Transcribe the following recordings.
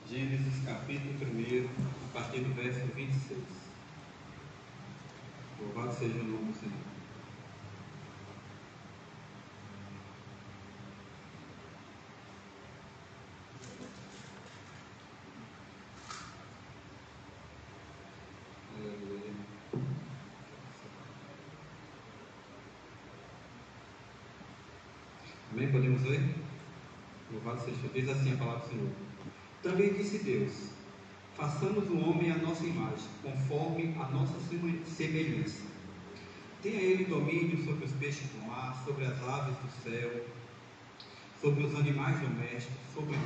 Gênesis capítulo 1, a partir do verso 26. Louvado seja o nome do Senhor. Amém? Podemos ler? Louvado seja Deus. Diz assim a palavra do Senhor. Também disse Deus: façamos o homem à nossa imagem, conforme a nossa semelhança. Tenha ele domínio sobre os peixes do mar, sobre as aves do céu, sobre os animais domésticos, sobre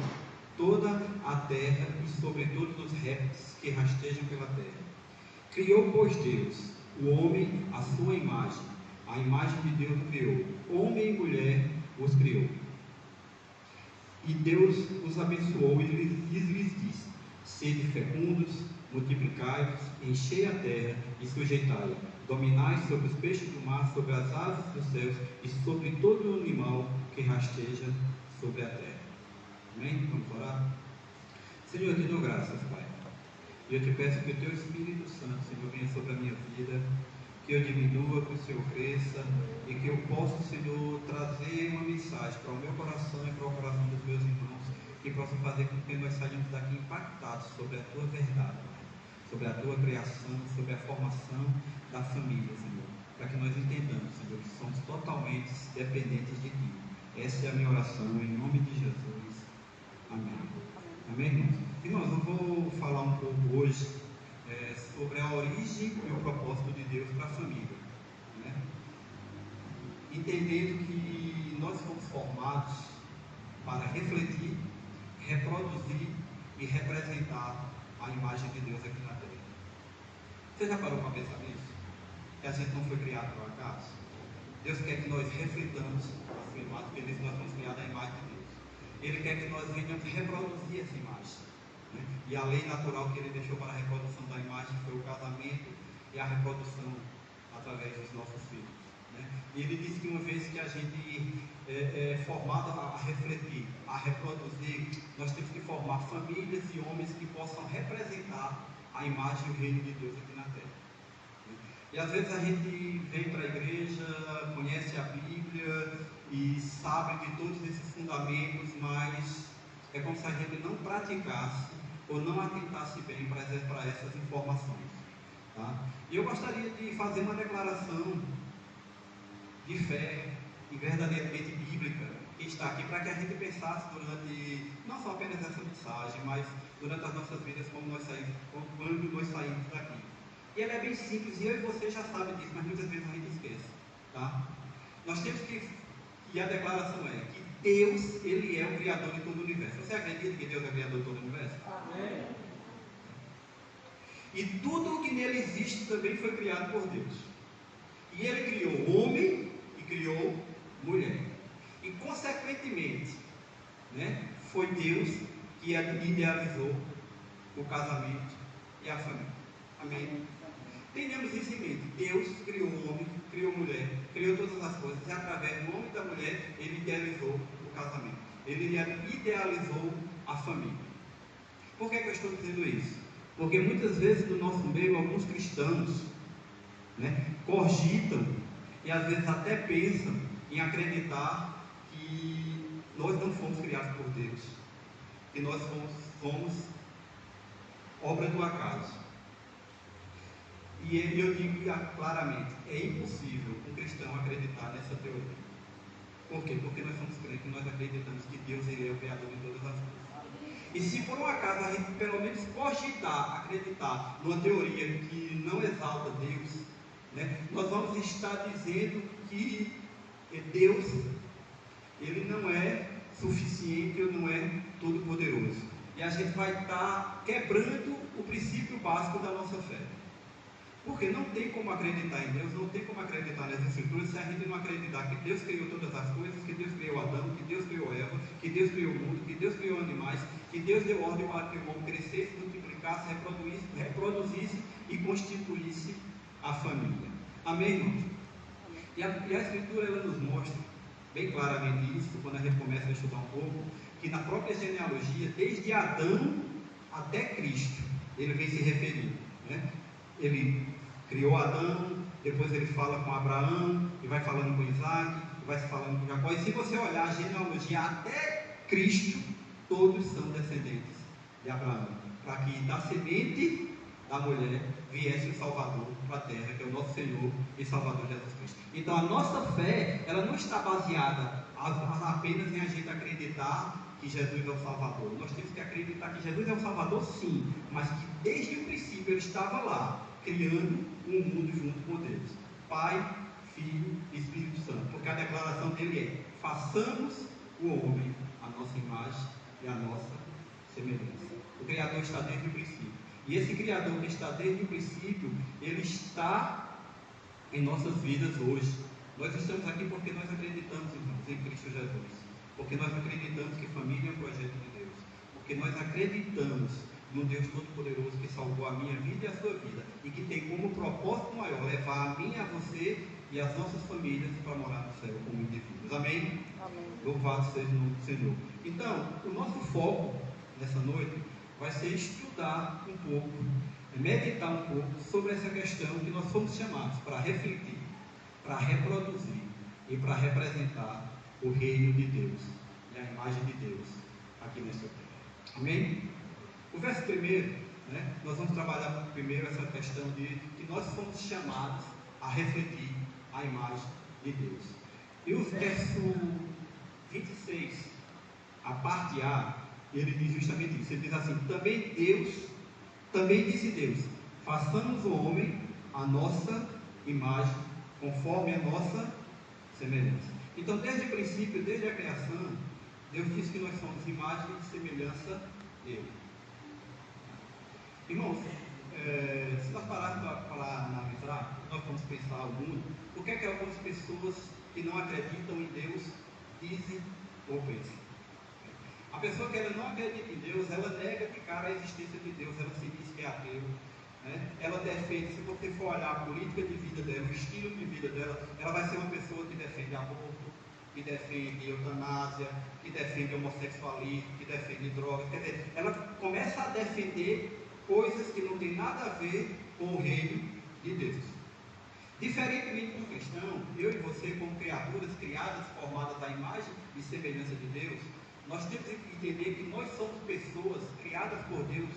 toda a terra e sobre todos os répteis que rastejam pela terra. Criou, pois, Deus o homem à sua imagem, a imagem de Deus o criou, homem e mulher os criou. E Deus os abençoou e lhes disse: sede fecundos, multiplicai-vos, enchei a terra e sujeitai-a, dominai sobre os peixes do mar, sobre as aves dos céus e sobre todo o animal que rasteja sobre a terra. Amém? Vamos orar? Senhor, eu te dou graças, Pai. E eu te peço que o teu Espírito Santo, Senhor, venha sobre a minha vida, que eu diminua, que o Senhor cresça, e que eu possa, Senhor, trazer uma mensagem para o meu coração e para o coração dos meus irmãos, que possa fazer com que nós saiamos daqui impactados sobre a tua verdade, Pai, sobre a tua criação, sobre a formação da família, Senhor, para que nós entendamos, Senhor, que somos totalmente dependentes de ti. Essa é a minha oração, em nome de Jesus. Amém. Amém, irmãos? Irmãos, eu vou falar um pouco hoje sobre a origem e o propósito de Deus para a família, né? Entendendo que nós fomos formados para refletir, reproduzir e representar a imagem de Deus aqui na terra. Você já parou para pensar nisso? Que a gente não foi criado por acaso? Deus quer que nós reflitamos a sua imagem, porque nós fomos criados à imagem de Deus. Ele quer que nós venhamos reproduzir essa imagem, né? E a lei natural que ele deixou para a reprodução da imagem foi o casamento e a reprodução através dos nossos filhos, né? E ele disse que uma vez que a gente é formado a refletir, a reproduzir, nós temos que formar famílias e homens que possam representar a imagem e o reino de Deus aqui na terra. E às vezes a gente vem para a igreja, conhece a Bíblia e sabe de todos esses fundamentos, mas é como se a gente não praticasse ou não atentasse bem para essas informações, tá? E eu gostaria de fazer uma declaração de fé e verdadeiramente bíblica que está aqui para que a gente pensasse durante, não só apenas essa mensagem, mas durante as nossas vidas, quando nós saímos daqui. E ela é bem simples, e eu e você já sabem disso, mas muitas vezes a gente esquece, tá? Nós temos que, e a declaração é que Deus, Ele é o Criador de todo o universo. Você acredita que Deus é o Criador de todo o universo? Amém. E tudo o que nele existe também foi criado por Deus. E Ele criou homem e criou mulher. E consequentemente, né, foi Deus que idealizou o casamento e a família. Amém? Tenhamos isso em mente. Deus criou o homem, criou a mulher, criou todas as coisas, e através do homem e da mulher, Ele idealizou o casamento. Ele idealizou a família. Por que eu estou dizendo isso? Porque muitas vezes no nosso meio, alguns cristãos, né, cogitam e às vezes até pensam em acreditar que nós não fomos criados por Deus, que nós fomos obra do acaso. E eu digo claramente, é impossível um cristão acreditar nessa teoria. Por quê? Porque nós somos crentes, nós acreditamos que Deus ele é o Criador de todas as coisas. E se por um acaso a gente pelo menos cogitar, acreditar numa teoria que não exalta Deus, né, nós vamos estar dizendo que Deus ele não é suficiente ou não é todo poderoso. E a gente vai estar quebrando o princípio básico da nossa fé. Porque não tem como acreditar em Deus, não tem como acreditar nas Escrituras se a gente não acreditar que Deus criou todas as coisas, que Deus criou Adão, que Deus criou Eva, que Deus criou o mundo, que Deus criou animais, que Deus deu ordem para que o homem crescesse, multiplicasse, reproduzisse e constituísse a família. Amém, irmãos? E a Escritura ela nos mostra bem claramente isso, quando a gente começa a estudar um pouco, que na própria genealogia, desde Adão até Cristo, ele vem se referindo, né? Ele criou Adão, depois ele fala com Abraão, e vai falando com Isaac, e vai falando com Jacó. E se você olhar a genealogia até Cristo, todos são descendentes de Abraão, para que da semente da mulher viesse o Salvador para a terra, que é o nosso Senhor e Salvador Jesus Cristo. Então a nossa fé, ela não está baseada apenas em a gente acreditar que Jesus é o Salvador. Nós temos que acreditar que Jesus é o Salvador, sim, mas que desde o princípio ele estava lá, criando um mundo junto com Deus, Pai, Filho e Espírito Santo, porque a declaração dele é: façamos o homem a nossa imagem e a nossa semelhança. O Criador está desde o princípio, e esse Criador que está desde o princípio, ele está em nossas vidas hoje. Nós estamos aqui porque nós acreditamos, irmãos, em Cristo Jesus, porque nós acreditamos que família é um projeto de Deus, porque nós acreditamos num Deus Todo-Poderoso que salvou a minha vida e a sua vida, e que tem como propósito maior levar a mim, a você e as nossas famílias para morar no céu como indivíduos. Amém? Amém. Louvado seja o nome do Senhor. Então, o nosso foco nessa noite vai ser estudar um pouco, meditar um pouco sobre essa questão que nós fomos chamados para refletir, para reproduzir e para representar o reino de Deus e a imagem de Deus aqui nessa terra. Amém? O verso primeiro, né, nós vamos trabalhar primeiro essa questão de que nós fomos chamados a refletir a imagem de Deus. E o verso 26, a parte A, ele diz justamente isso. Ele diz assim: também disse Deus, façamos o homem a nossa imagem, conforme a nossa semelhança. Então, desde o princípio, desde a criação, Deus disse que nós somos imagem e semelhança dele. Irmãos, se nós pararmos para analisar, nós vamos pensar o mundo, por que é que algumas pessoas que não acreditam em Deus dizem ou pensam? A pessoa que ela não acredita em Deus, ela nega de cara a existência de Deus, ela se diz que é ateu, né? Ela defende, se você for olhar a política de vida dela, o estilo de vida dela, ela vai ser uma pessoa que defende aborto, que defende eutanásia, que defende homossexualismo, que defende drogas. Quer dizer, ela começa a defender coisas que não tem nada a ver com o reino de Deus. Diferentemente do cristão, eu e você, como criaturas criadas, formadas à imagem e semelhança de Deus, nós temos que entender que nós somos pessoas criadas por Deus,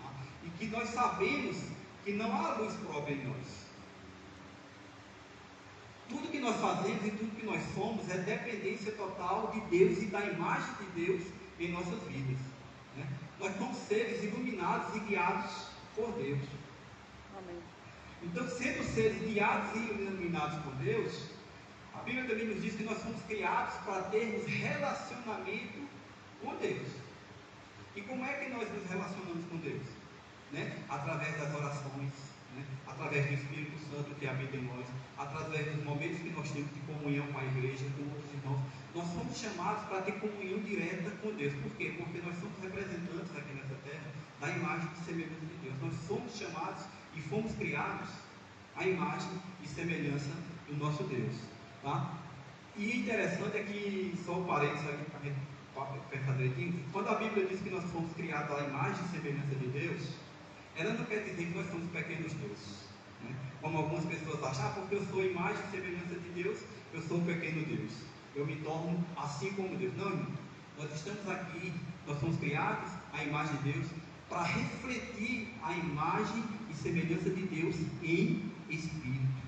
tá? E que nós sabemos que não há luz própria em nós. Tudo que nós fazemos e tudo que nós somos é dependência total de Deus e da imagem de Deus em nossas vidas, né? Nós somos seres iluminados e guiados por Deus. Amém. Então, sendo seres guiados e iluminados por Deus, a Bíblia também nos diz que nós fomos criados para termos relacionamento com Deus. E como é que nós nos relacionamos com Deus? Né? Através das orações, né? Através do Espírito Santo que habita em nós, através dos momentos que nós temos de comunhão com a igreja, com outros irmãos. Nós somos chamados para ter comunhão direta com Deus. Por quê? Porque nós somos representantes aqui nessa terra da imagem e semelhança de Deus. Nós somos chamados e fomos criados à imagem e semelhança do nosso Deus. Tá? E interessante é que, só um parênteses aqui para a gente pensar direitinho, quando a Bíblia diz que nós fomos criados à imagem e semelhança de Deus, ela não quer dizer que nós somos pequenos deuses, né? Como algumas pessoas acham, porque eu sou imagem e semelhança de Deus, eu sou um pequeno Deus, eu me torno assim como Deus. Não, irmão, nós estamos aqui, nós somos criados à imagem de Deus para refletir a imagem e semelhança de Deus em espírito,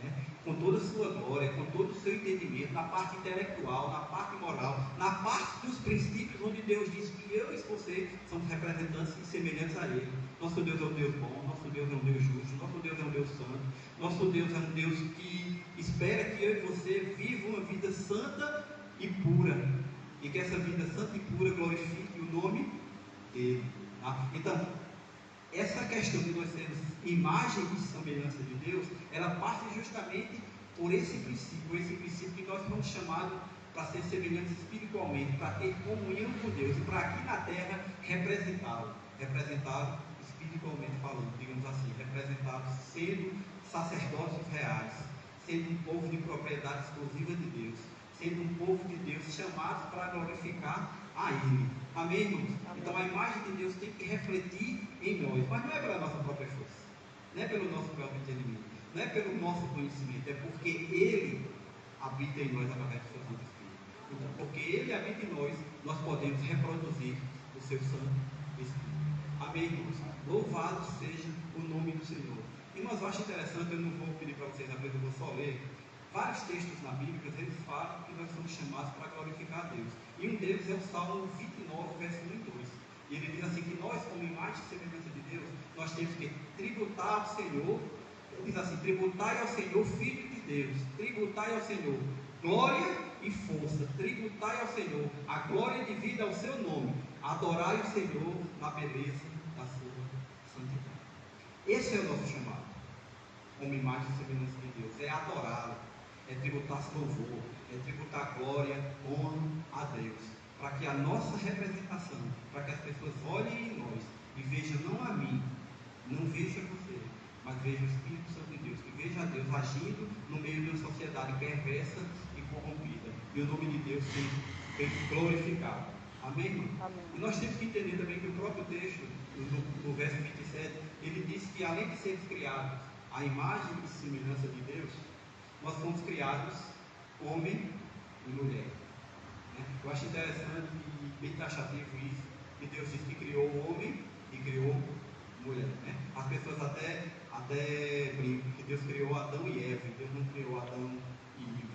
né? Com toda a sua glória, com todo o seu entendimento, na parte intelectual, na parte moral, na parte dos princípios, onde Deus diz que eu e você somos representantes e semelhantes a Ele. Nosso Deus é um Deus bom, nosso Deus é um Deus justo, nosso Deus é um Deus santo, nosso Deus é um Deus que espera que eu e você viva uma vida santa e pura, e que essa vida santa e pura glorifique o nome dele. Tá? Então, essa questão de nós sermos imagem e semelhança de Deus, ela parte justamente por esse princípio que nós fomos chamados para ser semelhantes espiritualmente, para ter comunhão com Deus e para aqui na terra representá-lo espiritualmente falando, digamos assim, representá-lo sendo sacerdotes reais, sendo um povo de propriedade exclusiva de Deus, sendo um povo de Deus chamados para glorificar a Ele. Amém, irmãos? Então a imagem de Deus tem que refletir em nós, mas não é pela nossa própria força, não é pelo nosso próprio entendimento, não é pelo nosso conhecimento, é porque Ele habita em nós através do seu Santo Espírito. Então, porque Ele habita em nós, nós podemos reproduzir o seu Santo Espírito. Amém, irmãos? Louvado seja o nome do Senhor. Irmãos, eu acho interessante, eu não vou pedir para vocês abrirem, eu vou só ler. Vários textos na Bíblia, eles falam que nós somos chamados para glorificar a Deus. E um deles é o Salmo 29, verso 1 e 2. E ele diz assim, que nós, como imagem e semelhança de Deus, nós temos que tributar ao Senhor. Ele diz assim, tributai ao Senhor, Filho de Deus, tributai ao Senhor glória e força, tributai ao Senhor a glória de vida ao seu nome, adorai o Senhor na beleza da sua santidade. Esse é o nosso chamado, como imagem e semelhança de Deus, é adorá-lo, é tributar louvor, é tributar glória, honra a Deus, para que a nossa representação, para que as pessoas olhem em nós e vejam não a mim, não vejam você, mas vejam o Espírito Santo de Deus, que veja a Deus agindo no meio de uma sociedade perversa e corrompida, e o nome de Deus tem glorificado. Amém, irmão? Amém. E nós temos que entender também que o próprio texto, no verso 27, ele diz que além de sermos criados à imagem e semelhança de Deus, nós fomos criados homem e mulher. Eu acho interessante e bem taxativo isso, que Deus diz que criou o homem e criou mulher. As pessoas até brincam que Deus criou Adão e Eva, Deus não criou Adão e Eva.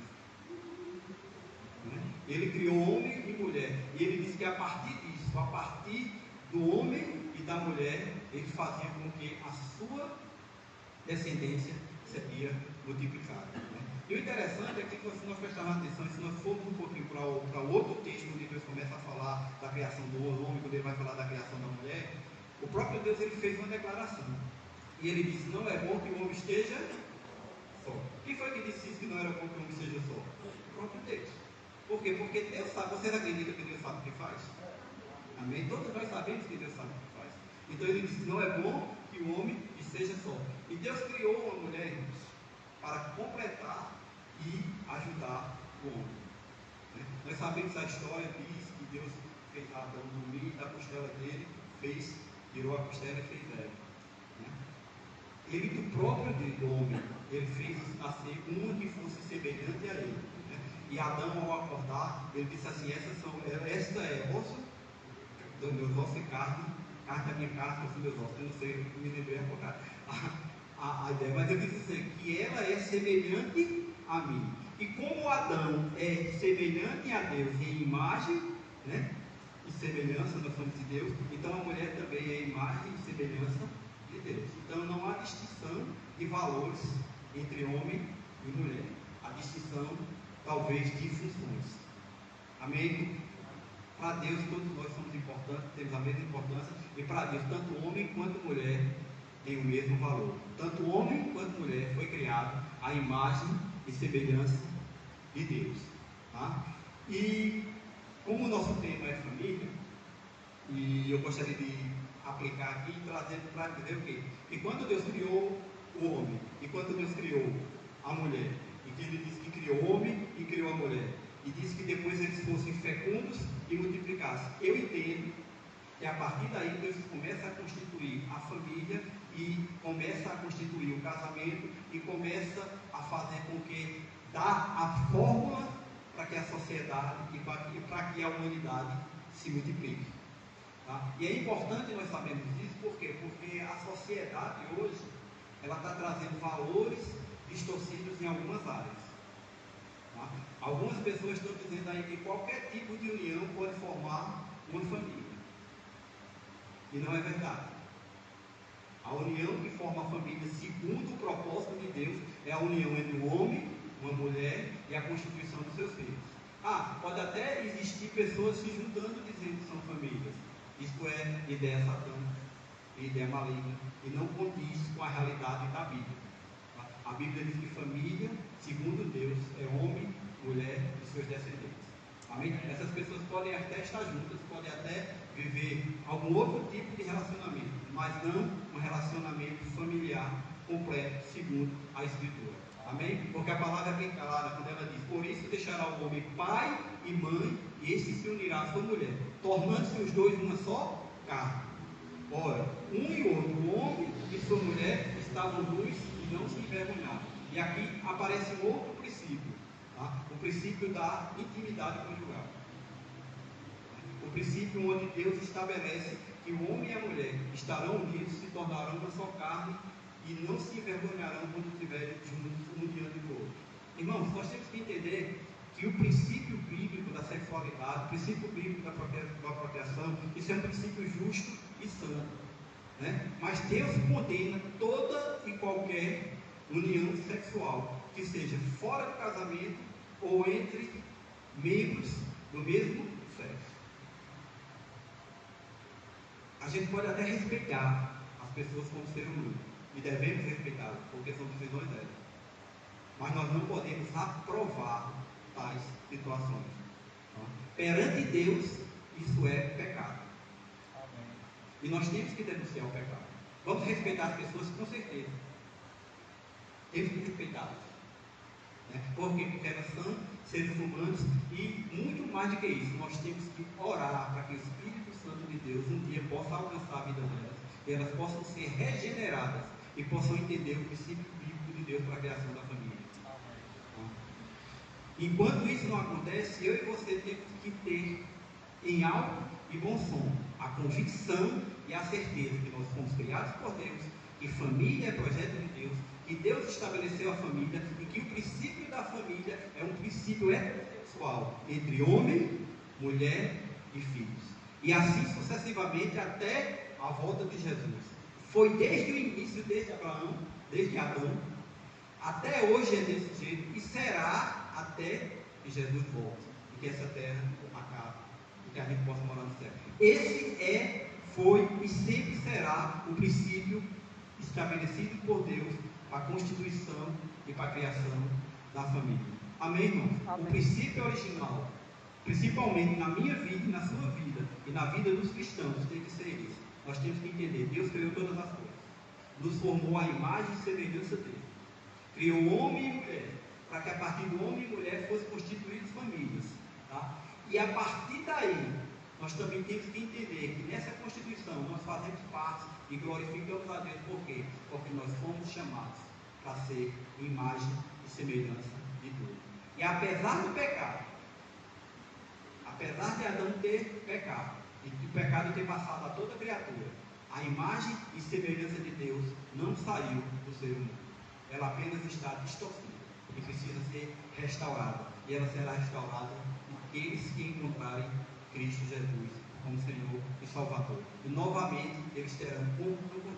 Ele criou homem e mulher, e ele diz que a partir disso, a partir do homem e da mulher, ele fazia com que a sua descendência seria multiplicada. E o interessante é que, se nós prestarmos atenção, se nós formos um pouquinho para o outro texto, onde Deus começa a falar da criação do homem, quando ele vai falar da criação da mulher, o próprio Deus ele fez uma declaração. E ele disse: não é bom que o homem esteja só. Quem foi que disse isso, que não era bom que o homem esteja só? O próprio Deus. Por quê? Porque Deus sabe. Vocês acreditam que Deus sabe o que faz? Amém? Todos nós sabemos que Deus sabe o que faz. Então ele disse: não é bom que o homem esteja só. E Deus criou uma mulher, irmãos, para completar e ajudar o homem. Nós sabemos a história, diz que Deus fez Adão dormir da costela dele, tirou a costela e fez ela. Ele do próprio do homem, ele fez nascer uma que fosse semelhante a ele. E Adão, ao acordar, ele disse assim: esta é osso do meu osso e carne da minha carne, osso do meu osso. Eu não sei, eu me lembrei a ideia, mas ele disse assim, que ela é semelhante a mim. E como Adão é semelhante a Deus em imagem, e semelhança, nós somos de Deus, então a mulher também é imagem e semelhança de Deus. Então não há distinção de valores entre homem e mulher. A distinção, talvez, de funções. Amém? Para Deus todos nós somos importantes, temos a mesma importância, e para Deus tanto homem quanto mulher tem o mesmo valor. Tanto homem quanto mulher foi criado à imagem e semelhança de Deus. Tá? E como o nosso tema é família, e eu gostaria de aplicar aqui e trazer para dizer o quê? Que quando Deus criou o homem, e quando Deus criou a mulher, e que ele disse que criou o homem e criou a mulher, e disse que depois eles fossem fecundos e multiplicassem. Eu entendo que a partir daí Deus começa a constituir a família e começa a constituir o casamento e começa a fazer com que dá a fórmula para que a sociedade e para que a humanidade se multiplique. Tá? E é importante nós sabermos isso, por quê? Porque a sociedade hoje ela está trazendo valores distorcidos em algumas áreas. Tá? Algumas pessoas estão dizendo aí que qualquer tipo de união pode formar uma família. E não é verdade. A união que forma a família, segundo o propósito de Deus, é a união entre um homem, uma mulher e a constituição dos seus filhos. Pode até existir pessoas se juntando dizendo que são famílias. Isto é ideia satânica, ideia maligna, e não condiz com a realidade da Bíblia. A Bíblia diz que família, segundo Deus, é homem, mulher e seus descendentes. Amém? Essas pessoas podem até estar juntas, podem até viver algum outro tipo de relacionamento, mas não um relacionamento familiar completo, segundo a Escritura. Amém? Porque a palavra é bem clara quando ela diz: por isso deixará o homem pai e mãe, e este se unirá à sua mulher, tornando-se os dois uma só carne. Ora, um e outro, o homem e sua mulher, estavam nus e não se envergonhavam. E aqui aparece um outro princípio, tá? O princípio da intimidade conjugal. O princípio onde Deus estabelece que o homem e a mulher estarão unidos, se tornarão uma só carne e não se envergonharão quando estiverem juntos um diante do outro. Irmãos, nós temos que entender que o princípio bíblico da sexualidade, o princípio bíblico da procriação, isso é um princípio justo e santo, né? Mas Deus condena toda e qualquer união sexual que seja fora do casamento ou entre membros do mesmo sexo. A gente pode até respeitar as pessoas como ser humano, e devemos respeitá-las, porque são decisões delas, mas nós não podemos aprovar tais situações. Perante Deus, isso é pecado. Amém. E nós temos que denunciar o pecado. Vamos respeitar as pessoas, com certeza. Temos que respeitá-las, né? Porque elas são seres humanos, e muito mais do que isso, nós temos que orar para que o Espírito Santo de Deus um dia possa alcançar a vida delas, e elas possam ser regeneradas e possam entender o princípio bíblico de Deus para a criação da família. Enquanto isso não acontece, eu e você temos que ter em alto e bom som a convicção e a certeza que nós fomos criados por Deus, que família é projeto de Deus, que Deus estabeleceu a família e que o princípio da família é um princípio heterossexual entre homem, mulher e filhos. E assim sucessivamente até a volta de Jesus. Foi desde o início, desde Abraão, desde Adão, até hoje é desse jeito e será até que Jesus volte e que essa terra acabe e que a gente possa morar no céu. Esse foi e sempre será o princípio estabelecido por Deus para a constituição e para a criação da família. Amém, irmãos? Amém. O princípio original, principalmente na minha vida e na sua vida e na vida dos cristãos, tem que ser isso. Nós temos que entender: Deus criou todas as coisas, nos formou a imagem e semelhança dele, criou homem e mulher, para que a partir do homem e mulher fossem constituídas famílias, tá? E a partir daí, nós também temos que entender que nessa constituição nós fazemos parte e glorificamos a Deus. Por quê? Porque nós fomos chamados para ser imagem e semelhança de Deus. E apesar do pecado, apesar de Adão ter pecado, e do pecado ter passado a toda criatura, a imagem e semelhança de Deus não saiu do ser humano. Ela apenas está distorcida e precisa ser restaurada. E ela será restaurada naqueles que encontrarem Cristo Jesus como Senhor e Salvador. E novamente eles terão comunhão.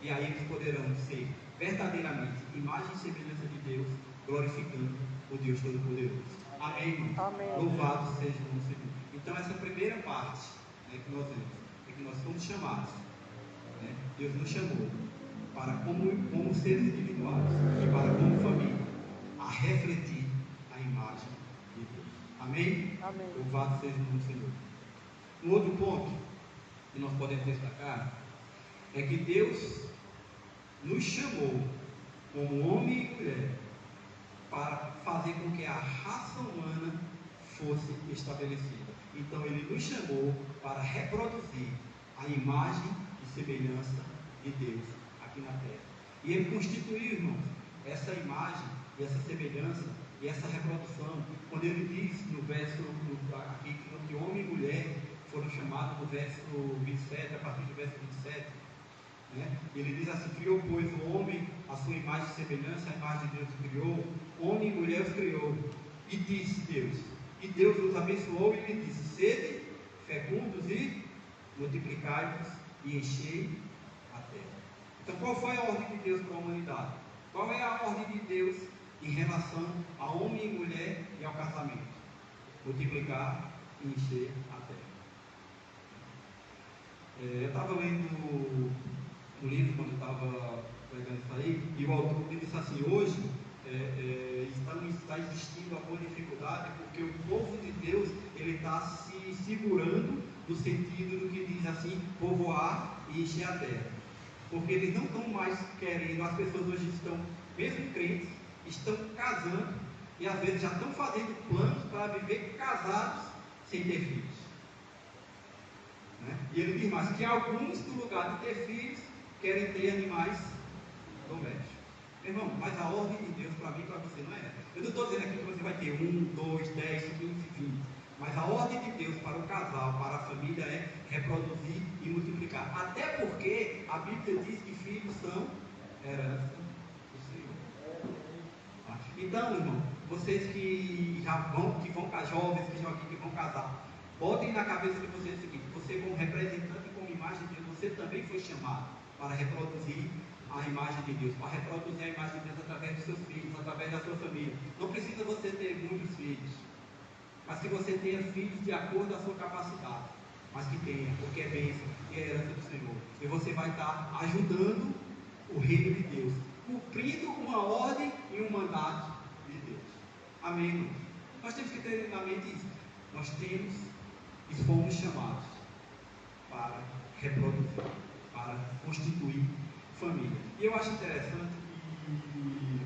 E aí eles poderão ser verdadeiramente imagem e semelhança de Deus, glorificando o Deus Todo-Poderoso. Amém, irmãos? Amém. Louvado seja o nome do Senhor. Então essa primeira parte, né, que nós vemos, é que nós fomos chamados, né? Deus nos chamou para como seres individuais e para como família a refletir a imagem de Deus. Amém? Amém. Louvado seja o nome do Senhor. Um outro ponto que nós podemos destacar é que Deus nos chamou como homem e mulher para fazer com que a raça humana fosse estabelecida. Então Ele nos chamou para reproduzir a imagem e semelhança de Deus aqui na terra. E Ele constituiu, irmãos, essa imagem e essa semelhança e essa reprodução, quando Ele diz no verso aqui que homem e mulher foram chamados, no verso 27, a partir do verso 27, né? Ele diz assim: criou, pois, o homem a sua imagem e semelhança, a imagem de Deus o criou, homem e mulher os criou, e disse Deus, e Deus os abençoou e lhe disse: sede fecundos e multiplicai-vos e enchei a terra. Então qual foi a ordem de Deus para a humanidade? Qual é a ordem de Deus em relação a homem e mulher e ao casamento? Multiplicar e encher a terra. Eu estava lendo um livro quando eu estava pregando isso aí, e o autor disse assim: hoje está existindo alguma dificuldade porque o povo de Deus ele está se segurando no sentido do que diz assim, povoar e encher a terra, porque eles não estão mais querendo, as pessoas hoje estão, mesmo crentes, estão casando e às vezes já estão fazendo planos para viver casados sem ter filhos. Né? E ele diz mais que alguns, no lugar de ter filhos, querem ter animais domésticos. Irmão, mas a ordem de Deus para mim e para você não é essa. Eu não estou dizendo aqui que você vai ter 1, 2, 10, 15, 20. Mas a ordem de Deus para o casal, para a família é reproduzir e multiplicar. Até porque a Bíblia diz que filhos são herança do Senhor. Tá? Então, irmão, vocês que vão jovens, que vão casar, botem na cabeça de vocês o seguinte: você como representante e como imagem de Deus, você também foi chamado para reproduzir a imagem de Deus, para reproduzir a imagem de Deus através dos seus filhos, através da sua família. Não precisa você ter muitos filhos, mas que você tenha filhos de acordo com a sua capacidade, mas que tenha, porque é bênção e é herança do Senhor. E você vai estar ajudando o reino de Deus, cumprindo uma ordem e um mandato de Deus. Amém, irmãos? Nós temos que ter na mente isso. Nós temos e fomos chamados para reproduzir, para constituir família. E eu acho interessante que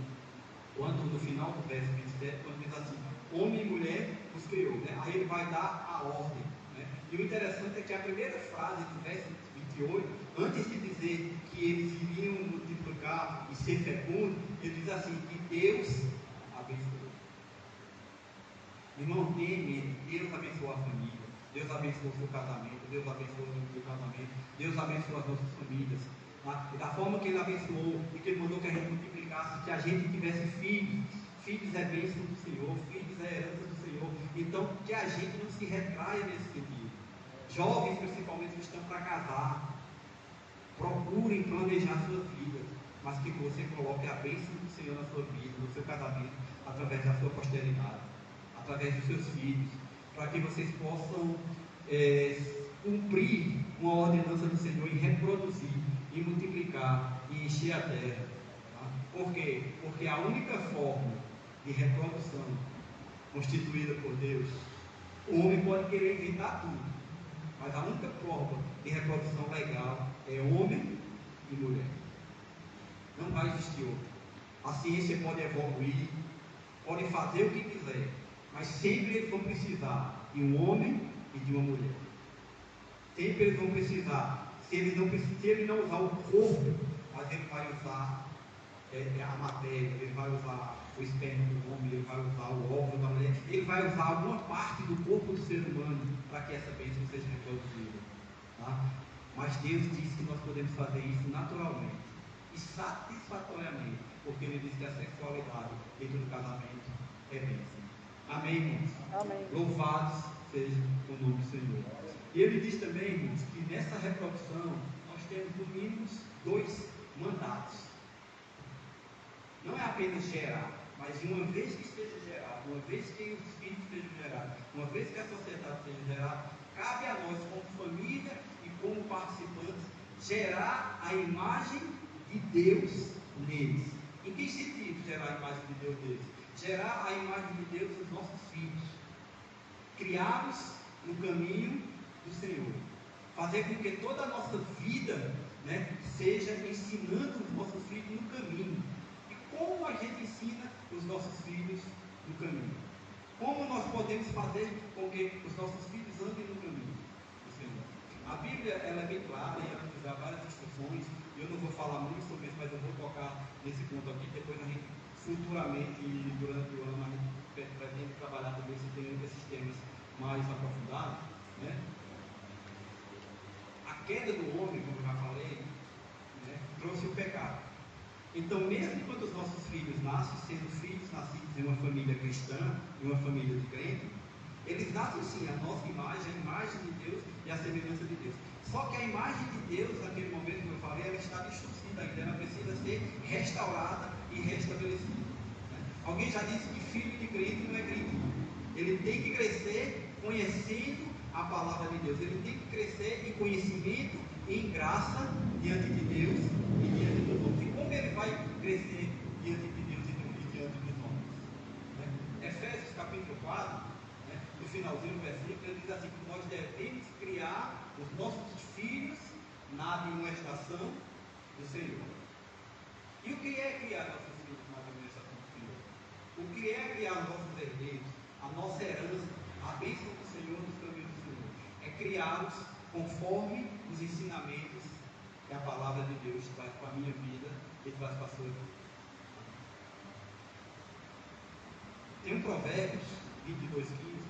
quando no final do verso 27, quando diz assim, homem e mulher os criou, né? Aí ele vai dar a ordem, né? E o interessante é que a primeira frase do verso 28, antes de dizer que eles iriam multiplicar e ser fecundos, ele diz assim, que Deus abençoou. Irmão, tenha em mente, Deus abençoou a família, Deus abençoou o seu casamento, Deus abençoou o seu casamento, Deus abençoou as nossas famílias. Tá? E da forma que Ele abençoou e que Ele mandou que a gente multiplicasse, que a gente tivesse filhos. Filhos é bênção do Senhor, filhos é herança do Senhor. Então, que a gente não se retraia nesse sentido. Jovens, principalmente, que estão para casar, procurem planejar a sua vida, mas que você coloque a bênção do Senhor na sua vida, no seu casamento, através da sua posteridade, através dos seus filhos, para que vocês possam cumprir uma ordenança do Senhor e reproduzir, e multiplicar, e encher a terra. Tá? Por quê? Porque a única forma de reprodução constituída por Deus, o homem pode querer inventar tudo, mas a única forma de reprodução legal é homem e mulher. Não vai existir outra. A ciência pode evoluir, pode fazer o que quiser, mas sempre eles vão precisar de um homem e de uma mulher. Sempre eles vão precisar. Se ele não usar o corpo, mas ele vai usar a matéria, ele vai usar o esperma do homem, ele vai usar o óvulo da mulher, ele vai usar alguma parte do corpo do ser humano para que essa bênção seja reproduzida. Tá? Mas Deus disse que nós podemos fazer isso naturalmente e satisfatoriamente, porque Ele diz que a sexualidade dentro do casamento é bênção. Amém, irmãos? Amém. Louvados seja o nome do Senhor. E Ele diz também, irmãos, que nessa reprodução nós temos no mínimo 2 mandatos. Não é apenas gerar, mas uma vez que esteja gerado, uma vez que os filhos estejam gerados, uma vez que a sociedade esteja gerada, cabe a nós, como família e como participantes, gerar a imagem de Deus neles. Em que sentido gerar a imagem de Deus neles? Gerar a imagem de Deus nos nossos filhos, criá-los no caminho do Senhor, fazer com que toda a nossa vida, seja ensinando os nossos filhos no caminho. E como a gente ensina os nossos filhos no caminho? Como nós podemos fazer com que os nossos filhos andem no caminho do Senhor? A Bíblia ela é bem clara e ela nos dá várias instruções. Eu não vou falar muito sobre isso, mas eu vou tocar nesse ponto aqui. Depois a gente, futuramente, durante o ano, a gente pretende trabalhar também esses temas mais aprofundados, né? A queda do homem, como eu já falei, trouxe o pecado. Então, mesmo quando os nossos filhos nascem, sendo filhos nascidos em uma família cristã, em uma família de crente, eles nascem sim, a nossa imagem, a imagem de Deus e a semelhança de Deus. Só que a imagem de Deus, naquele momento que eu falei, ela está distorcida ainda, ela precisa ser restaurada e restabelecida. Alguém já disse que filho de crente não é crente. Ele tem que crescer conhecendo a palavra de Deus. Ele tem que crescer em conhecimento e em graça diante de Deus e diante dos homens. E como ele vai crescer diante de Deus e diante dos homens? Efésios capítulo 4, no finalzinho do versículo, ele diz assim, que nós devemos criar os nossos filhos na administração do Senhor. E o que é criar nossos filhos na administração do Senhor? O que é criar os nossos herdeiros, a nossa herança, a bênção do Senhor, dos caminhos do Senhor? É criá-los conforme os ensinamentos que a palavra de Deus traz para a minha vida e traz para a sua vida. Tem um Provérbios 22:15.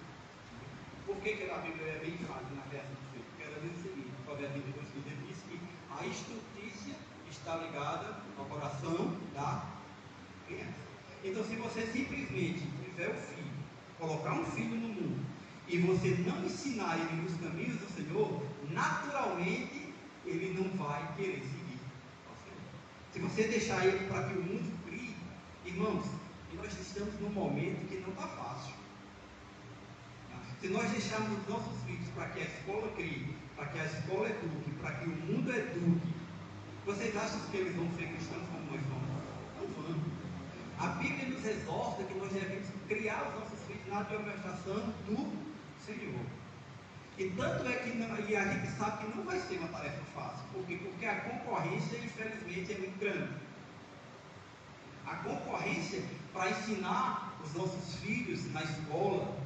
Por que a Bíblia é bem clara na criação do filho? Porque ela diz o seguinte: o Provérbios 22:15 diz que a estultícia está ligada ao coração da criança. Então, se você simplesmente tiver o filho, colocar um filho no mundo, e você não ensinar ele nos caminhos do Senhor, naturalmente ele não vai querer seguir ao Senhor. Se você deixar ele para que o mundo crie, irmãos, e nós estamos num momento que não está fácil. Se nós deixarmos os nossos filhos para que a escola crie, para que a escola eduque, para que o mundo eduque, vocês acham que eles vão ser cristãos como nós somos? Não vão. A Bíblia nos exorta que nós devemos criar os nossos filhos na administração do Senhor. E tanto é que e a gente sabe que não vai ser uma tarefa fácil. Por quê? Porque a concorrência, infelizmente, é muito grande. A concorrência para ensinar os nossos filhos na escola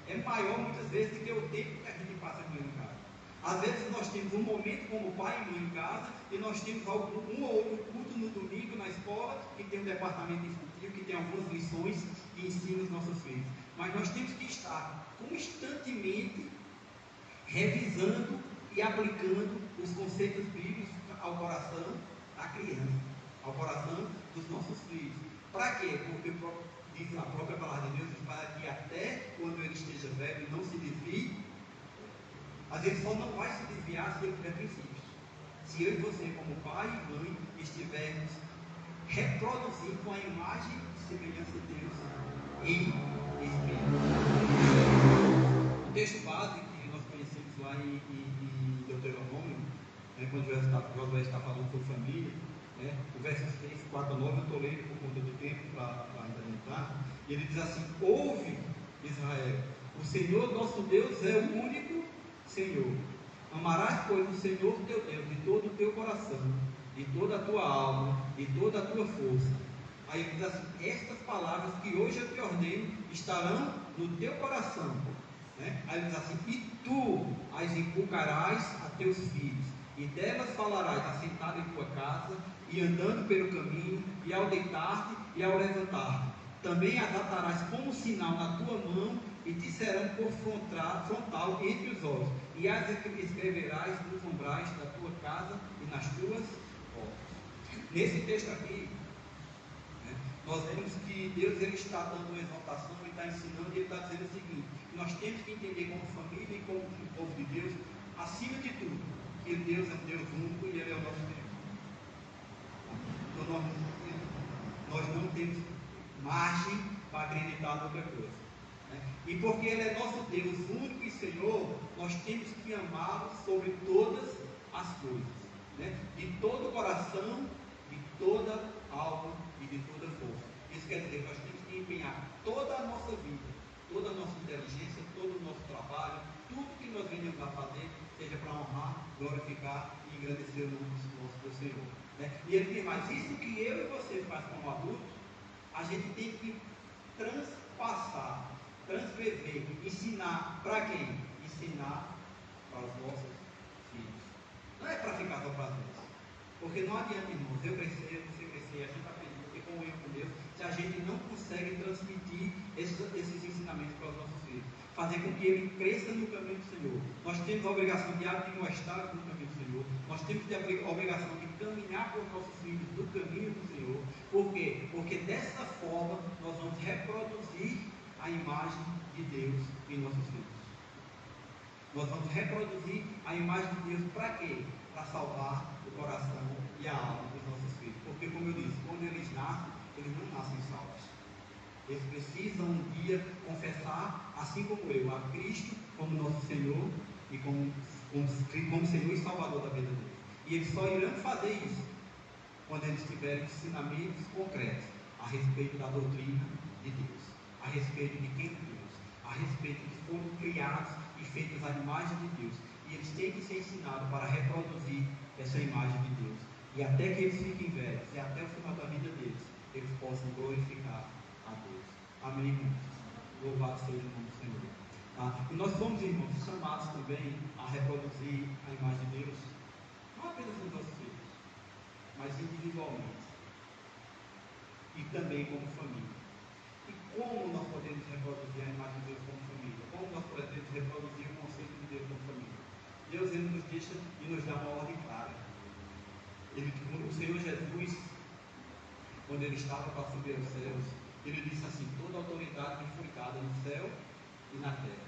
é maior muitas vezes do que o tempo que a gente passa com ele em casa. Às vezes nós temos um momento como pai e mãe em casa, e nós temos um ou outro culto no domingo na escola, que tem um departamento infantil, que tem algumas lições que ensina os nossos filhos. Mas nós temos que estar constantemente revisando e aplicando os conceitos bíblicos ao coração da criança, ao coração dos nossos filhos. Para quê? Porque diz a própria palavra de Deus, para que até quando ele esteja velho não se desvie. Às vezes só não vai se desviar se ele tiver princípios. Se eu e você, como pai e mãe, estivermos reproduzindo a imagem e semelhança de Deus em espírito. O texto base que nós conhecemos lá em Deuteronômio, quando Josué está falando sobre família, o verso 3, 4 a 9, eu estou lendo por conta do tempo para entrar, e ele diz assim: ouve, Israel, o Senhor nosso Deus é o único Senhor. Amarás, pois, o Senhor teu Deus de todo o teu coração, de toda a tua alma, de toda a tua força. Aí ele diz assim: estas palavras que hoje eu te ordeno estarão no teu coração. Aí ele diz assim: e tu as inculcarás a teus filhos, e delas falarás assentado em tua casa, e andando pelo caminho, e ao deitar-te e ao levantar-te. Também as atarás como sinal na tua mão, e te serão por frontal entre os olhos, e as escreverás nos umbrais da tua casa e nas tuas portas. Nesse texto aqui, nós vemos que Deus ele está dando uma exaltação, ele está ensinando, e ele está dizendo o seguinte: nós temos que entender como família e como povo de Deus, acima de tudo, que Deus é um Deus único e Ele é o nosso Deus. Então nós não temos margem para acreditar em outra coisa. E porque Ele é nosso Deus único e Senhor, nós temos que amá-lo sobre todas as coisas, de todo o coração, de toda alma e de toda força. Isso quer dizer que nós temos que empenhar toda a nossa vida, toda a nossa inteligência, todo o nosso trabalho, tudo que nós venhamos a fazer, seja para honrar, glorificar e engrandecer o nome do Senhor. E ele tem mais: isso que eu e você faz como adultos, a gente tem que transpassar, transcrever, ensinar para quem? Ensinar para os nossos filhos. Não é para ficar só para nós. Porque não adianta, irmãos, eu crescer, você crescer, a gente aprender, ter comunhão com Deus, se a gente não consegue transmitir esses ensinamentos para os nossos filhos, fazer com que ele cresça no caminho do Senhor. Nós temos a obrigação de admoestar no caminho do Senhor, nós temos a obrigação de caminhar com os nossos filhos no caminho do Senhor. Por quê? Porque dessa forma nós vamos reproduzir a imagem de Deus em nossos filhos. Nós vamos reproduzir a imagem de Deus para quê? Para salvar o coração e a alma dos nossos filhos. Porque, como eu disse, quando eles nascem, eles não nascem salvos. Eles precisam um dia confessar, assim como eu, a Cristo como nosso Senhor e como Senhor e Salvador da vida deles. E eles só irão fazer isso quando eles tiverem ensinamentos concretos a respeito da doutrina de Deus, a respeito de quem é Deus, a respeito de que foram criados e feitos à imagem de Deus. E eles têm que ser ensinados para reproduzir essa imagem de Deus. E até que eles fiquem velhos, e até o final da vida deles, eles possam glorificar a Deus. Amém, irmãos? Louvado seja o nome do Senhor. Tá? E nós somos, irmãos, chamados também a reproduzir a imagem de Deus, não apenas nos nossos filhos, mas individualmente e também como família. E como nós podemos reproduzir a imagem de Deus como família? Como nós podemos reproduzir o conceito de Deus como família? Deus, ele nos deixa e nos dá uma ordem clara. O Senhor Jesus, quando ele estava para subir aos céus, ele disse assim: toda autoridade me foi dada no céu e na terra.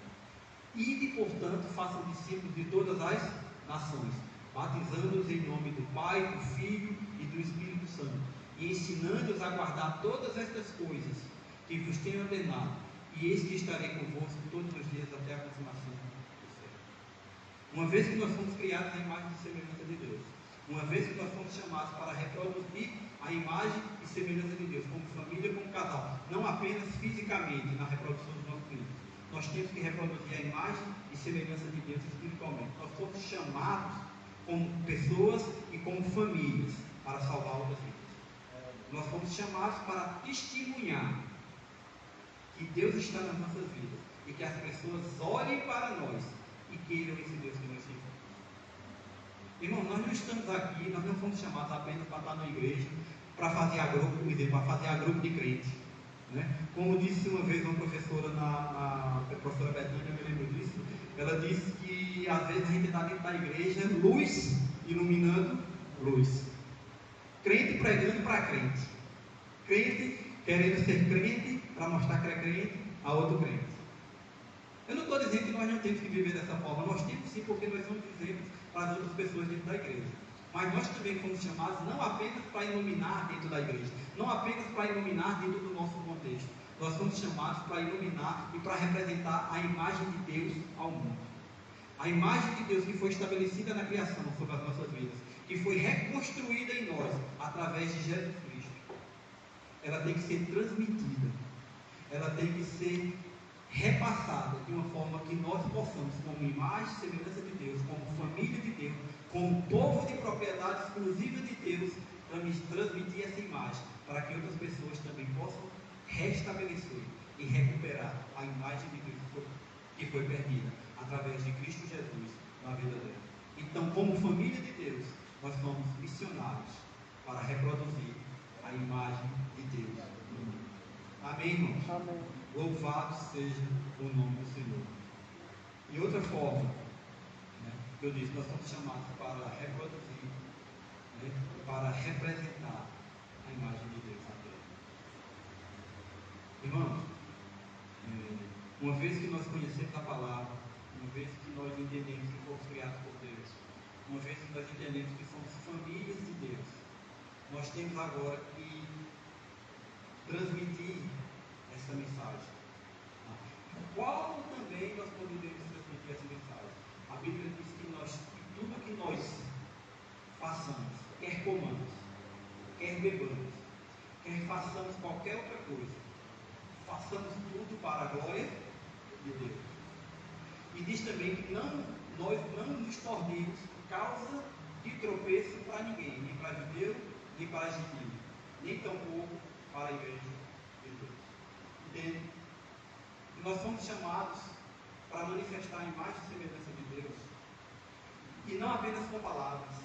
Ide, portanto, façam discípulos de todas as nações, batizando-os em nome do Pai, do Filho e do Espírito Santo, e ensinando-os a guardar todas estas coisas que vos tenho ordenado, e eis que estarei convosco todos os dias até a consumação do século. Uma vez que nós fomos criados à imagem e semelhança de Deus, uma vez que nós fomos chamados para reproduzir a imagem e semelhança de Deus, como família, como casal, não apenas fisicamente na reprodução dos nossos filhos, nós temos que reproduzir a imagem e semelhança de Deus espiritualmente. Nós fomos chamados como pessoas e como famílias para salvar outras vidas. Nós fomos chamados para testemunhar que Deus está nas nossas vidas e que as pessoas olhem para nós e queiram esse Deus que nós servimos. Irmão, nós não estamos aqui, nós não fomos chamados apenas para estar na igreja, para fazer a grupo de crente. Né? Como disse uma vez uma professora, a professora Betânia, eu me lembro disso, ela disse que às vezes a gente está dentro da igreja, luz iluminando luz. Crente pregando para crente. Crente querendo ser crente para mostrar que é crente a outro crente. Eu não estou dizendo que nós não temos que viver dessa forma, nós temos sim, porque nós somos exemplos para as outras pessoas dentro da igreja. Mas nós também fomos chamados não apenas para iluminar dentro da igreja, não apenas para iluminar dentro do nosso contexto. Nós fomos chamados para iluminar e para representar a imagem de Deus ao mundo. A imagem de Deus que foi estabelecida na criação sobre as nossas vidas, que foi reconstruída em nós através de Jesus Cristo. Ela tem que ser transmitida, ela tem que ser repassada de uma forma que nós possamos, como imagem e semelhança de Deus, como família de Deus, como povo de propriedade exclusiva de Deus, transmitir essa imagem, para que outras pessoas também possam restabelecer e recuperar a imagem de Deus que foi perdida através de Cristo Jesus na vida dela. Então, como família de Deus, nós somos missionários para reproduzir a imagem de Deus no mundo. Amém, irmãos? Amém. Louvado seja o nome do Senhor. E outra forma, né, que eu disse, nós somos chamados para reproduzir, né, para representar a imagem de Deus na terra. Irmãos, uma vez que nós conhecemos a palavra, uma vez que nós entendemos que fomos criados por Deus, uma vez que nós entendemos que somos famílias de Deus, nós temos agora que transmitir essa mensagem. Qual também nós poderíamos transmitir essa mensagem? A Bíblia diz que tudo que nós façamos, quer comamos, quer bebamos, quer façamos qualquer outra coisa, façamos tudo para a glória de Deus. E diz também que nós não nos tornemos causa de tropeço para ninguém, nem para judeu, nem para gentil, nem tampouco para a igreja de Deus. Entende? E nós somos chamados para manifestar a imagem e semelhança de Deus, e não apenas com palavras.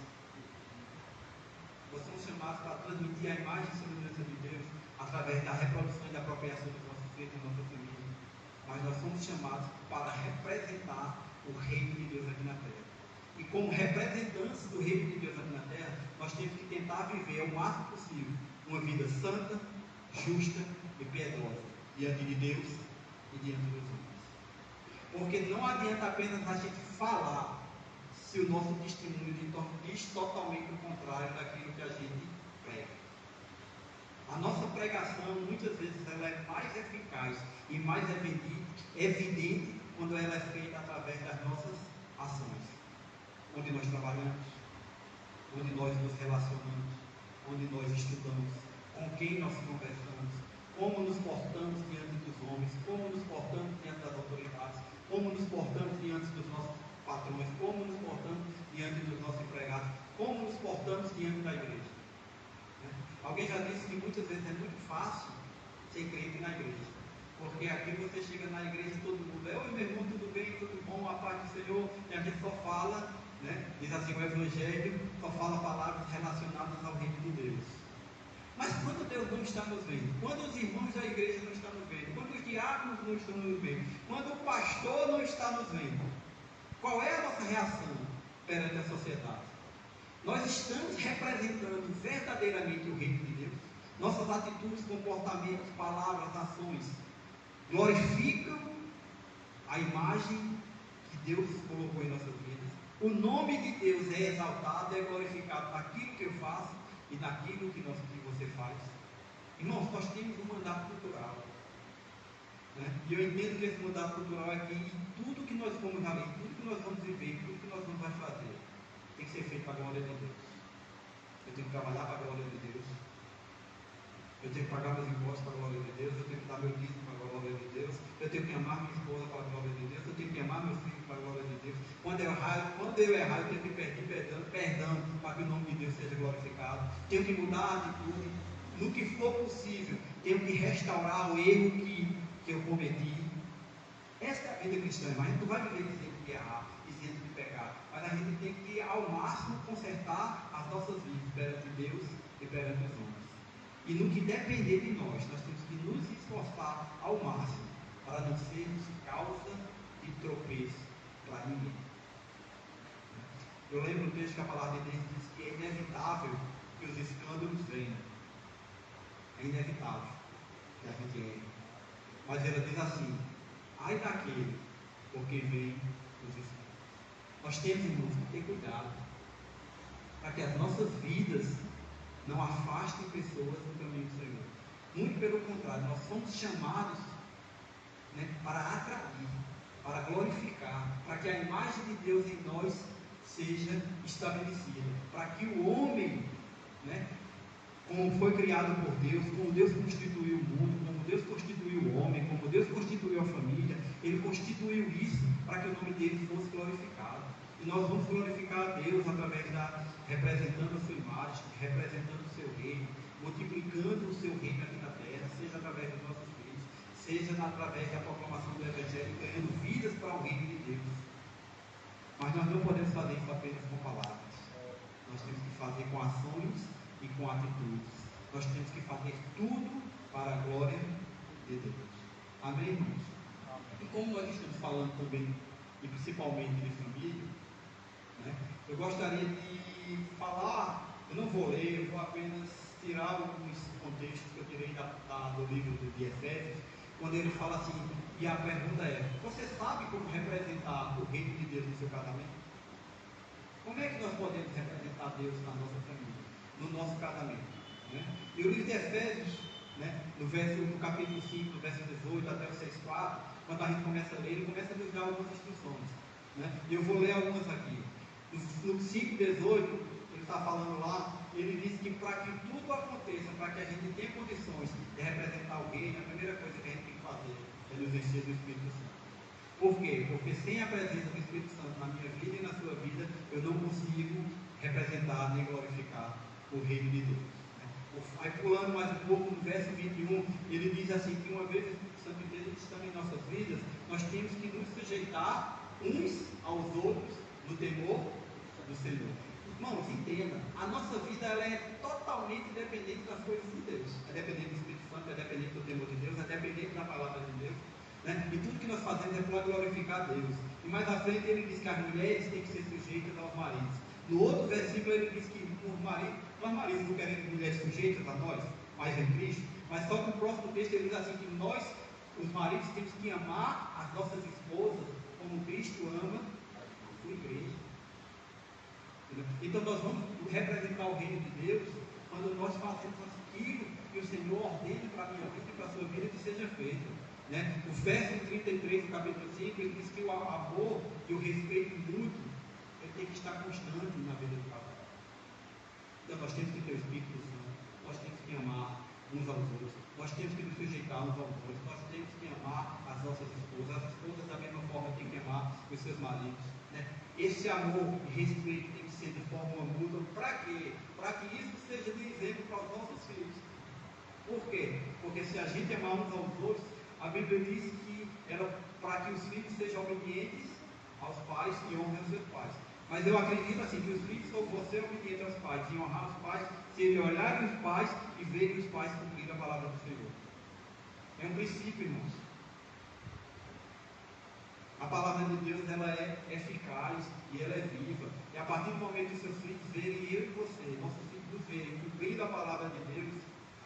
Nós somos chamados para transmitir a imagem e semelhança de Deus através da reprodução e da apropriação dos nossos filhos e da nossa família. Mas nós somos chamados para representar o reino de Deus aqui na terra. E como representantes do reino de Deus aqui na terra, nós temos que tentar viver ao máximo possível uma vida santa, justa e piedosa diante de Deus e diante dos homens. Porque não adianta apenas a gente falar se o nosso testemunho diz totalmente o contrário daquilo que a gente prega. A nossa pregação, muitas vezes, ela é mais eficaz e mais evidente quando ela é feita através das nossas ações. Onde nós trabalhamos, onde nós nos relacionamos, onde nós estudamos, com quem nós conversamos, como nos portamos diante dos homens, como nos portamos diante das autoridades, como nos portamos diante dos nossos patrões, como nos portamos diante dos nossos empregados, como nos portamos diante da igreja. Alguém já disse que muitas vezes é muito fácil ser crente na igreja, Porque aqui você chega na igreja e todo mundo é: oi meu irmão, tudo bem, tudo bom, a paz do Senhor, e a gente só fala, né? Diz assim o Evangelho, só fala palavras relacionadas ao reino de Deus. Mas quando Deus não está nos vendo, quando os irmãos da igreja não estão nos vendo, quando os diáconos não estão nos vendo, quando o pastor não está nos vendo, qual é a nossa reação perante a sociedade? Nós estamos representando verdadeiramente o reino de Deus? Nossas atitudes, comportamentos, palavras, ações glorificam a imagem que Deus colocou em nossas vidas? O nome de Deus é exaltado, é glorificado naquilo que eu faço e naquilo que você faz? Irmãos, nós temos um mandato cultural, né? E eu entendo que esse mandato cultural é que tudo que nós vamos ali, tudo que nós vamos viver, tudo que nós vamos fazer, tem que ser feito para a glória de Deus. Eu tenho que trabalhar para a glória de Deus. Eu tenho que pagar meus impostos para a glória de Deus. Eu tenho que dar meu dízimo para a glória de Deus. Eu tenho que amar minha esposa para a glória de Deus. Eu tenho que amar meus filhos para a glória de Deus. Quando eu errar, eu tenho que pedir perdão para que o nome de Deus seja glorificado. Tenho que mudar a atitude. No que for possível, tenho que restaurar o erro que eu cometi. Essa é a vida cristã. Mas a gente não vai viver dizendo que errar, dizendo que pecar. Mas a gente tem que, ao máximo, consertar as nossas vidas perante Deus e perante os homens. E no que depender de nós temos que nos esforçar ao máximo para não sermos causa de tropeço para ninguém. Eu lembro um texto que a palavra de Deus diz que é inevitável que os escândalos venham. É inevitável que a gente erre. Mas ela diz assim: ai daquele, porque vem os escândalos. Nós temos, irmãos, que ter cuidado para que as nossas vidas não afastem pessoas do caminho do Senhor. Muito pelo contrário, nós somos chamados, né, para atrair, para glorificar, para que a imagem de Deus em nós seja estabelecida, para que o homem, né, como foi criado por Deus, como Deus constituiu o mundo, como Deus constituiu o homem, como Deus constituiu a família, Ele constituiu isso para que o nome dele fosse glorificado. E nós vamos glorificar a Deus através representando a sua imagem, representando o seu reino, multiplicando o seu reino aqui na terra, seja através dos nossos filhos, seja através da proclamação do Evangelho, ganhando vidas para o reino de Deus. Mas nós não podemos fazer isso apenas com palavras. Nós temos que fazer com ações e com atitudes. Nós temos que fazer tudo para a glória de Deus. Amém, irmãos? E como nós estamos falando também, e principalmente de família, né, eu gostaria de falar, eu não vou ler, eu vou apenas tirar alguns contextos que eu tirei do livro de Efésios, quando ele fala assim, e a pergunta é: você sabe como representar o reino de Deus no seu casamento? Como é que nós podemos representar Deus na nossa família, no nosso casamento? Né? E o livro de Efésios, né, no capítulo 5, do verso 18 até o 6,4, quando a gente começa a ler, ele começa a nos dar algumas instruções. Né? E eu vou ler algumas aqui. No 5,18, ele está falando lá, ele diz que para que tudo aconteça, para que a gente tenha condições de representar o reino, a primeira coisa que a gente tem que fazer é nos encher do Espírito Santo. Por quê? Porque sem a presença do Espírito Santo na minha vida e na sua vida, eu não consigo representar nem glorificar o reino de Deus. Aí pulando mais um pouco no verso 21, ele diz assim, que uma vez o Espírito Santo de Deus estando em nossas vidas, nós temos que nos sujeitar uns aos outros no temor do Senhor. Irmãos, entenda, a nossa vida ela é totalmente dependente das coisas de Deus. É dependente do Espírito Santo, é dependente do temor de Deus, é dependente da palavra de Deus. Né? E tudo que nós fazemos é para glorificar Deus. E mais à frente ele diz que as mulheres têm que ser sujeitas aos maridos. No outro versículo ele diz que nós maridos não queremos mulheres sujeitas a nós, mas em Cristo. Mas só que o próximo texto ele diz assim que nós, os maridos, temos que amar as nossas esposas como Cristo ama a sua igreja. Então nós vamos representar o reino de Deus quando nós fazemos aquilo que o Senhor ordena para a minha vida e para a sua vida que seja feito. Né? O verso 33 do capítulo 5, ele diz que o amor e o respeito mútuo ele tem que estar constante na vida do casal. Então nós temos que ter o Espírito Santo, nós temos que amar uns aos outros, nós temos que nos sujeitar uns aos outros, nós temos que amar as nossas esposas, as esposas da mesma forma têm que amar os seus maridos. Né? Esse amor e respeito tem que ser de forma mútua. Para quê? Para que isso seja de exemplo para os nossos filhos. Por quê? Porque se a gente amar uns aos outros, a Bíblia diz que para que os filhos sejam obedientes aos pais e honrem os seus pais. Mas eu acredito assim, que os filhos vão ser obedientes aos pais e honrar os pais se eles olharem os pais e verem os pais cumprir a palavra do Senhor. É um princípio, irmãos. A palavra de Deus, ela é eficaz e ela é viva. E a partir do momento que seus filhos verem eu e você, nossos filhos nos verem cumprindo a palavra de Deus,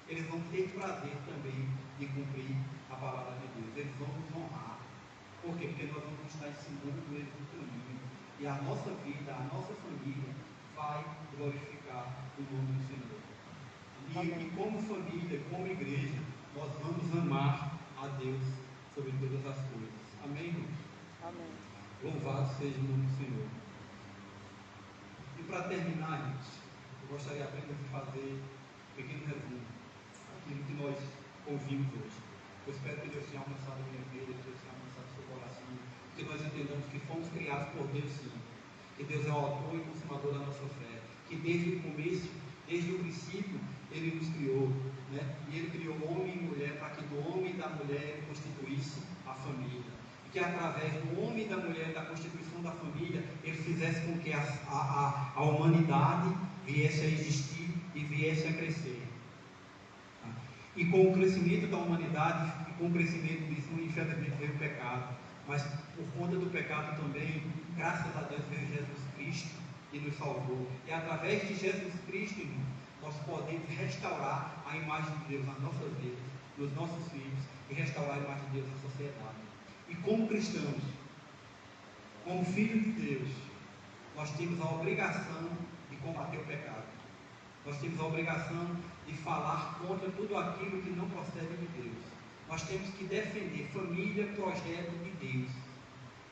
eles vão ter prazer também de cumprir a palavra de Deus. Eles vão nos honrar. Por quê? Porque nós vamos estar ensinando eles o caminho. E a nossa vida, a nossa família vai glorificar o nome do Senhor. E como família, como igreja, nós vamos amar a Deus sobre todas as coisas. Amém, irmãos? Amém. Louvado seja o nome do Senhor. E para terminar, irmãos, eu gostaria apenas de fazer um pequeno resumo daquilo que nós ouvimos hoje. Eu espero que Deus tenha alcançado a minha vida, que Deus tenha alcançado o seu coração, que nós entendamos que fomos criados por Deus, sim. Que Deus é o autor e consumador da nossa fé. Que desde o começo, desde o princípio, Ele nos criou, né? E Ele criou homem e mulher para que do homem e da mulher Ele constituísse a família. E que através do homem e da mulher, da constituição da família, Ele fizesse com que a humanidade viesse a existir e viesse a crescer. E com o crescimento da humanidade, e com o crescimento disso, infelizmente veio o pecado. Mas por conta do pecado também, graças a Deus veio Jesus Cristo e nos salvou. E através de Jesus Cristo, irmão, nós podemos restaurar a imagem de Deus nas nossas vidas, nos nossos filhos, e restaurar a imagem de Deus na sociedade. E como cristãos, como filhos de Deus, nós temos a obrigação de combater o pecado. Nós temos a obrigação de falar contra tudo aquilo que não procede de Deus. Nós temos que defender família, projeto de Deus.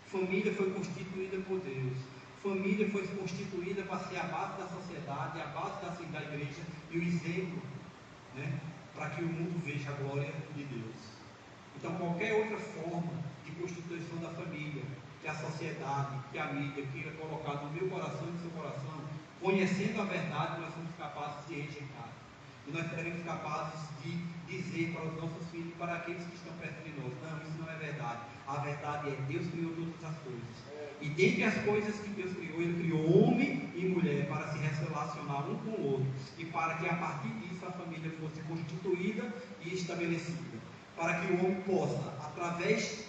Família foi constituída por Deus. Família foi constituída para ser a base da sociedade, a base da igreja e o exemplo, né, para que o mundo veja a glória de Deus. Então, qualquer outra forma de constituição da família, que a sociedade, que a mídia queira colocar no meu coração e no seu coração, conhecendo a verdade, nós somos capazes de rejeitar. E nós seremos capazes de dizer para os nossos filhos, para aqueles que estão perto de nós: não, isso não é verdade. A verdade é Deus criou todas as coisas. E dentre as coisas que Deus criou, Ele criou homem e mulher para se relacionar um com o outro. E para que a partir disso a família fosse constituída e estabelecida. Para que o homem possa, através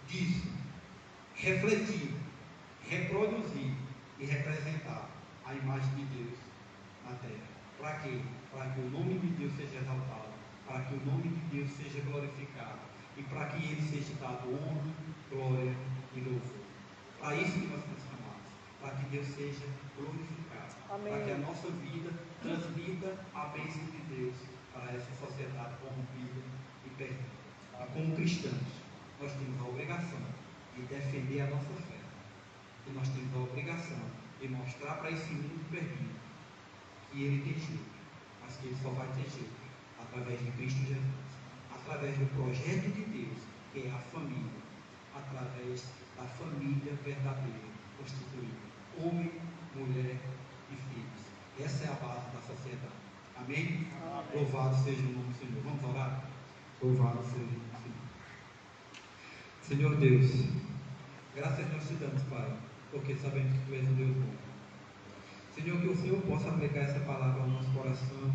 disso, refletir, reproduzir e representar a imagem de Deus na terra. Para quê? Para que o nome de Deus seja exaltado, para que o nome de Deus seja glorificado e para que Ele seja dado honra, glória e louvor. Para isso que nós somos chamados, para que Deus seja glorificado. Amém. Para que a nossa vida transmita a bênção de Deus para essa sociedade corrompida e perdida. E como cristãos, nós temos a obrigação de defender a nossa fé. E nós temos a obrigação de mostrar para esse mundo perdido que ele tem jeito, mas que ele só vai ter jeito através de Cristo Jesus, através do projeto de Deus, que é a família, através da família verdadeira, constituída, homem, mulher e filhos. Essa é a base da sociedade. Amém? Amém. Louvado seja o nome do Senhor. Vamos orar? Louvado seja o nome do Senhor. Senhor Deus, graças nós te damos, Pai, porque sabemos que Tu és um Deus bom. Senhor, que o Senhor possa aplicar essa palavra ao nosso coração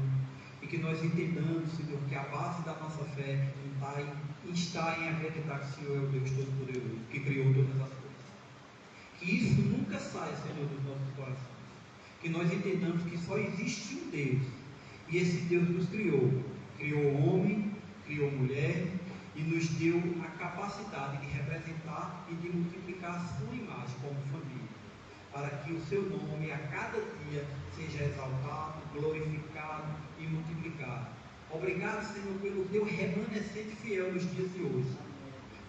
e que nós entendamos, Senhor, que a base da nossa fé está em acreditar que o Senhor é o Deus Todo-Poderoso, que criou todas as coisas. Que isso nunca saia, Senhor, dos nossos corações. Que nós entendamos que só existe um Deus e esse Deus nos criou. Criou homem, criou mulher e nos deu a capacidade de representar e de multiplicar a sua imagem como família, para que o seu nome a cada dia seja exaltado, glorificado e multiplicado. Obrigado, Senhor, pelo teu remanescente fiel nos dias de hoje.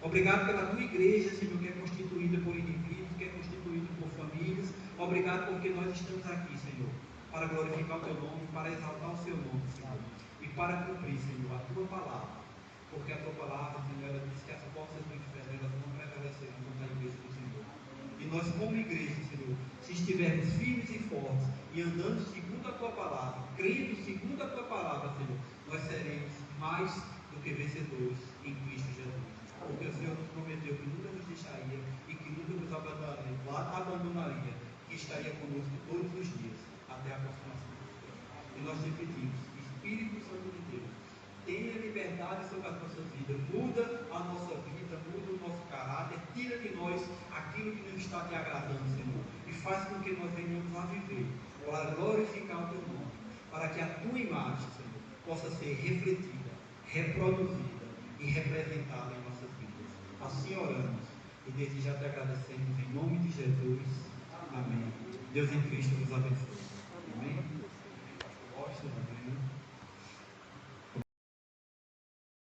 Obrigado pela tua igreja, Senhor, que é constituída por indivíduos, que é constituída por famílias. Obrigado porque nós estamos aqui, Senhor, para glorificar o teu nome, para exaltar o seu nome, Senhor, e para cumprir, Senhor, a tua palavra. Porque a tua palavra, Senhor, ela diz que as portas do inferno elas não prevalecerão contra a igreja do Senhor. E nós, como igreja, Senhor, se estivermos firmes e fortes e andando segundo a tua palavra, crendo segundo a tua palavra, Senhor, nós seremos mais do que vencedores em Cristo Jesus. Porque o Senhor nos prometeu que nunca nos deixaria e que nunca nos abandonaria, que estaria conosco todos os dias, até a consumação do tempo. E nós te pedimos, Espírito Santo de Deus, tenha liberdade sobre as nossas vidas, muda a nossa vida, muda o nosso caráter, tira de nós aquilo que não está te agradando, Senhor, e faz com que nós venhamos a viver, para glorificar o teu nome, para que a tua imagem, Senhor, possa ser refletida, reproduzida e representada em nossas vidas. Assim oramos e desde já te agradecemos em nome de Jesus. Amém. Deus em Cristo nos abençoe. Amém. Gosto, amém.